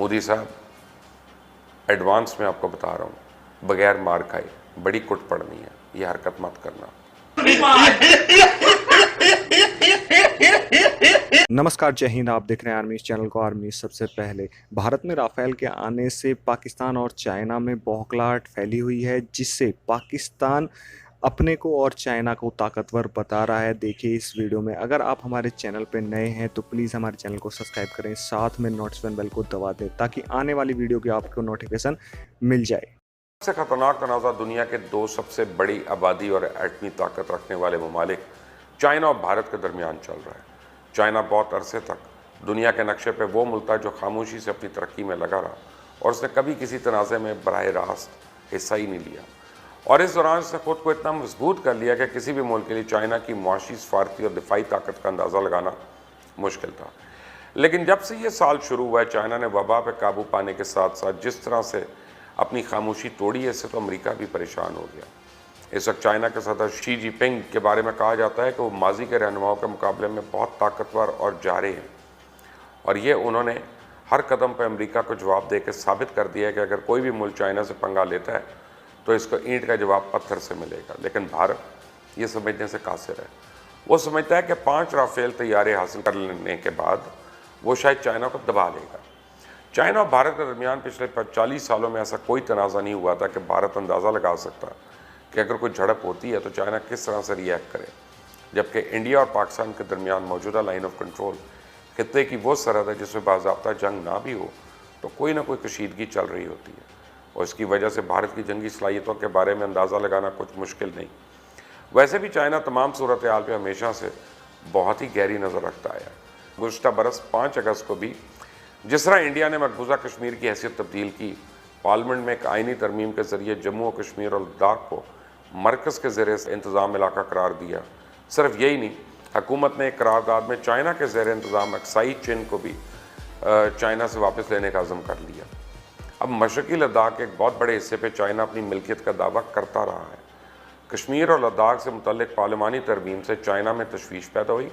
मोदी साहब, एडवांस में आपको बता रहा हूँ, बगैर मार खाए बड़ी कुट पड़नी है, ये हरकत मत करना। नमस्कार, जय हिंद। आप देख रहे हैं आर्मी चैनल को। आर्मी सबसे पहले, भारत में राफेल के आने से पाकिस्तान और चाइना में बौखलाहट फैली हुई है, जिससे पाकिस्तान अपने को और चाइना को ताकतवर बता रहा है। देखिए इस वीडियो में। अगर आप हमारे चैनल पर नए हैं तो प्लीज़ हमारे चैनल को सब्सक्राइब करें, साथ में नोटिफिकेशन बेल को दबा दें ताकि आने वाली वीडियो की आपको नोटिफिकेशन मिल जाए। सबसे खतरनाक तनाज़ा दुनिया के दो सबसे बड़ी आबादी और एटमी ताकत रखने वाले ममालिक चाइना और भारत के दरमियान चल रहा है। चाइना बहुत अरसे तक दुनिया के नक्शे पर वो मुल्क था जो खामोशी से अपनी तरक्की में लगा रहा और उसने कभी किसी तनाज़े में बराह रास्त हिस्सा ही नहीं लिया। और इस दौरान उसने खुद को इतना मजबूत कर लिया कि किसी भी मुल्क के लिए चाइना की मुआशी, सफारती और दिफाई ताकत का अंदाज़ा लगाना मुश्किल था। लेकिन जब से ये साल शुरू हुआ है, चाइना ने वबा पर काबू पाने के साथ साथ जिस तरह से अपनी खामोशी तोड़ी है, इससे तो अमेरिका भी परेशान हो गया। इस वक्त चाइना के सदर शी जिनपिंग के बारे में कहा जाता है कि वो माजी के रहनुमाओं के मुकाबले में बहुत ताकतवर और जारे हैं, और ये उन्होंने हर कदम पर अमेरिका को जवाब दे के साबित कर दिया है कि अगर कोई भी मुल्क चाइना से पंगा लेता है तो इसको ईंट का जवाब पत्थर से मिलेगा। लेकिन भारत ये समझने से कासिर है। वो समझता है कि 5 राफेल तैयारे हासिल कर लेने के बाद वो शायद चाइना को दबा लेगा। चाइना और भारत के दरमियान पिछले 40 सालों में ऐसा कोई तनाज़ा नहीं हुआ था कि भारत अंदाज़ा लगा सकता कि अगर कोई झड़प होती है तो चाइना किस तरह से रिएक्ट करे, जबकि इंडिया और पाकिस्तान के दरमियान मौजूदा लाइन ऑफ कंट्रोल खित्ते की वो सरहद है जिसमें बाज़ाब्ता जंग ना भी हो तो कोई ना कोई कशीदगी चल रही होती है, और इसकी वजह से भारत की जंगी सलाहियतों के बारे में अंदाज़ा लगाना कुछ मुश्किल नहीं। वैसे भी चाइना तमाम सूरत हाल पर हमेशा से बहुत ही गहरी नज़र रखता आया। गुज़श्ता बरस 5 अगस्त को भी जिस तरह इंडिया ने मकबूजा कश्मीर की हैसियत तब्दील की, पार्लियामेंट में एक आइनी तरमीम के ज़रिए जम्मू और कश्मीर और लद्दाख को मरकज़ के ज़ेरे इंतज़ाम इलाका करार दिया। सिर्फ यही नहीं, हुकूमत ने एक करारदाद में चाइना के ज़ेरे इंतज़ाम अक्साई चिन को भी चाइना से वापस लेने का अज़म कर लिया। अब मशरक़ी लद्दाख के एक बहुत बड़े हिस्से पर चाइना अपनी मिल्कियत का दावा करता रहा है। कश्मीर और लद्दाख से मुतल्लिक़ पार्लिमानी तरमीम से चाइना में तशवीश पैदा हुई,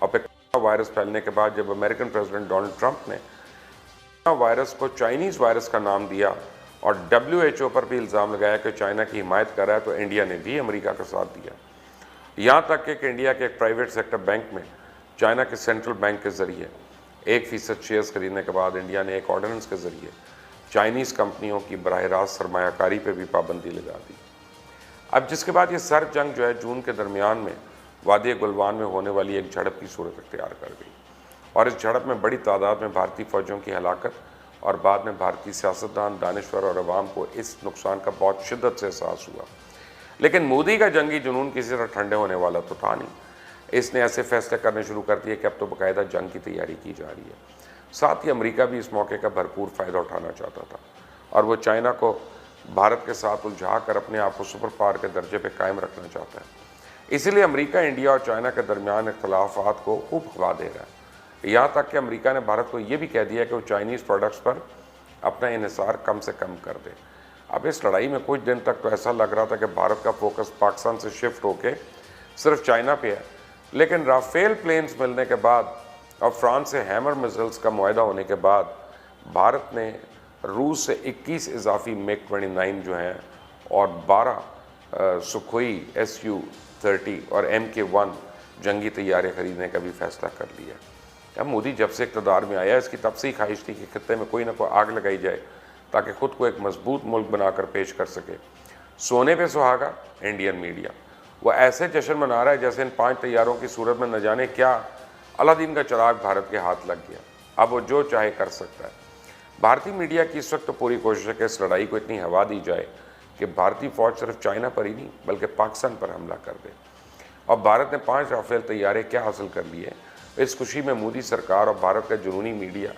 और फिर वायरस फैलने के बाद जब अमेरिकन प्रेसिडेंट डोनाल्ड ट्रंप ने वायरस को चाइनीज़ वायरस का नाम दिया और WHO पर भी इल्ज़ाम लगाया कि चाइना की हिमायत कर रहा है, तो इंडिया ने भी अमेरिका का साथ दिया। यहाँ तक कि इंडिया के एक प्राइवेट सेक्टर बैंक में चाइना के सेंट्रल बैंक के ज़रिए 1% शेयर्स खरीदने के बाद इंडिया ने एक ऑर्डिनेंस के ज़रिए चाइनीज़ कंपनियों की बराह रास्त सरमायाकारी पर भी पाबंदी लगा दी। अब जिसके बाद ये सर्द जंग जो है जून के दरमियान में वादी गुलवान में होने वाली एक झड़प की सूरत अख्तियार कर गई, और इस झड़प में बड़ी तादाद में भारतीय फ़ौजियों की हलाकत और बाद में भारतीय सियासतदान, दानिश्वर और अवाम को इस नुकसान का बहुत शिद्दत से एहसास हुआ। लेकिन मोदी का जंगी जुनून किसी तरह ठंडे होने वाला तो था नहीं। इसने ऐसे फैसले करने शुरू कर दिए कि अब तो बाकायदा जंग की तैयारी की जा रही है। साथ ही अमेरिका भी इस मौके का भरपूर फ़ायदा उठाना चाहता था, और वो चाइना को भारत के साथ उलझा कर अपने आप को सुपर पावर के दर्जे पर कायम रखना चाहता है। इसीलिए अमेरिका, इंडिया और चाइना के दरमियान इख्तलाफात को खूब हवा दे रहा है। यहाँ तक कि अमेरिका ने भारत को ये भी कह दिया कि वो चाइनीज़ प्रोडक्ट्स पर अपना इन्हिसार कम से कम कर दे। अब इस लड़ाई में कुछ दिन तक तो ऐसा लग रहा था कि भारत का फोकस पाकिस्तान से शिफ्ट होके सिर्फ चाइना पे है, लेकिन राफेल प्लेन्स मिलने के बाद और फ्रांस से हैमर मिसाइल्स का मुआहदा होने के बाद भारत ने रूस से 21 इजाफी MiG-29 जो हैं और 12 सुखोई Su-30 और Mk-1 जंगी तैयारे खरीदने का भी फैसला कर लिया। अब मोदी जब से इक़्तिदार में आया, इसकी तब से ही ख्वाहिश थी कि खित्ते में कोई ना कोई आग लगाई जाए ताकि ख़ुद को एक मजबूत मुल्क बनाकर पेश कर सके। सोने पे सुहागा इंडियन मीडिया, वो ऐसे जश्न मना रहा है जैसे इन 5 तैयारों की सूरत में न जाने क्या अलादीन का चिराग भारत के हाथ लग गया, अब वो जो चाहे कर सकता है। भारतीय मीडिया की इस वक्त तो पूरी कोशिश है कि इस लड़ाई को इतनी हवा दी जाए कि भारतीय फ़ौज सिर्फ चाइना पर ही नहीं बल्कि पाकिस्तान पर हमला कर दे। और भारत ने 5 राफेल तैयारे क्या हासिल कर लिए, इस खुशी में मोदी सरकार और भारत का जुनूनी मीडिया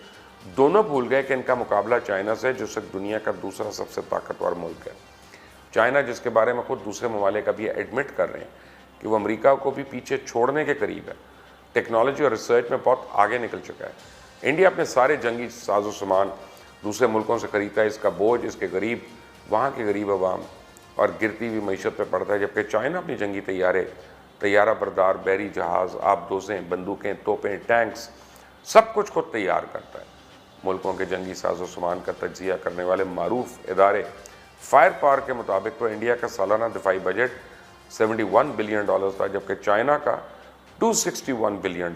दोनों भूल गए कि इनका मुकाबला चाइना से, जो सिर्फ दुनिया का दूसरा सबसे ताकतवर मुल्क है। चाइना, जिसके बारे में खुद दूसरे ममालिक अभी एडमिट कर रहे हैं कि वो अमेरिका को भी पीछे छोड़ने के करीब है, टेक्नोलॉजी और रिसर्च में बहुत आगे निकल चुका है। इंडिया अपने सारे जंगी साजो सामान दूसरे मुल्कों से खरीदता है, इसका बोझ इसके गरीब, वहाँ के गरीब अवाम और गिरती हुई मीशत पर पड़ता है, जबकि चाइना अपनी जंगी तैयारा बरदार बहरी जहाज़, आबदोज़ें, बंदूकें, तोपें, टैंक्स सब कुछ खुद तैयार करता है। मुल्कों के जंगी साजो सामान का तजिया करने वाले मारूफ इदारे फायर पावर के मुताबिक तो इंडिया का सालाना दिफाई बजट $71 बिलियन था, जबकि चाइना का $261 बिलियन।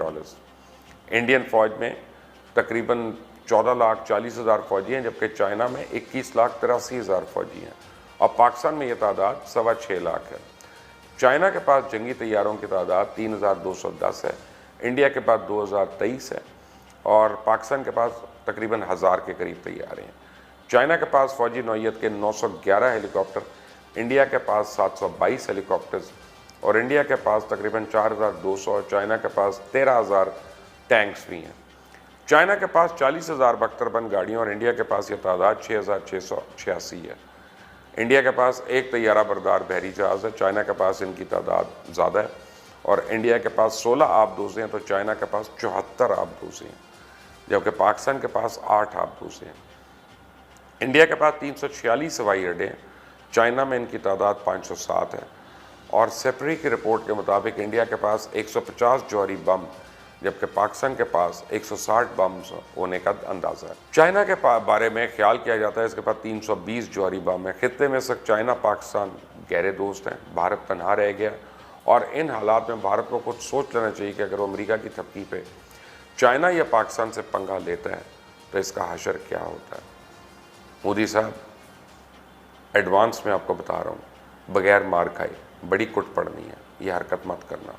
इंडियन फौज में तकरीबन 14,40,000 फौजी हैं, जबकि चाइना में 21,83,000 फौजी हैं और पाकिस्तान में ये तादाद 6.25 लाख है। चाइना के पास जंगी तैयारों की तादाद 3,210 है, इंडिया के पास 2,023 है और पाकिस्तान के पास तकरीबन 1,000 के करीब तैयारे हैं। चाइना के पास फौजी नौइयत के 911 हेलीकॉप्टर, इंडिया के पास 722 हेलीकॉप्टर्स और इंडिया के पास तकरीबन 4,200 और चाइना के पास 13,000 टैंक्स भी हैं। चाइना के पास 40,000 बख्तरबंद गाड़ियाँ और इंडिया के पास ये तादाद 6,686 है। इंडिया के पास एक तैयारा बरदार बहरी जहाज़ है, चाइना के पास इनकी तादाद ज़्यादा है और इंडिया के पास 16 आबदोज़े हैं तो चाइना के पास 74 आबदोज़े हैं, जबकि पाकिस्तान के पास 8 आबदोज़े हैं। इंडिया के पास 346 हवाई अड्डे हैं, चाइना में इनकी तादाद 507 है और सेपरी की रिपोर्ट के मुताबिक इंडिया के पास 150 जौहरी बम जबकि पाकिस्तान के पास 160 बम होने का अंदाज़ा है। चाइना के बारे में ख्याल किया जाता है इसके पास 320 जौहरी बम है। खित्ते में सिर्फ चाइना पाकिस्तान गहरे दोस्त हैं, भारत तनहा रह गया और इन हालात में भारत को कुछ सोच लेना चाहिए कि अगर वो अमेरिका की थपकी पे चाइना या पाकिस्तान से पंगा लेता है तो इसका हशर क्या होता है। मोदी साहब, एडवांस में आपको बता रहा हूँ, बगैर मार खाए बड़ी कुट पड़नी है, ये हरकत मत करना।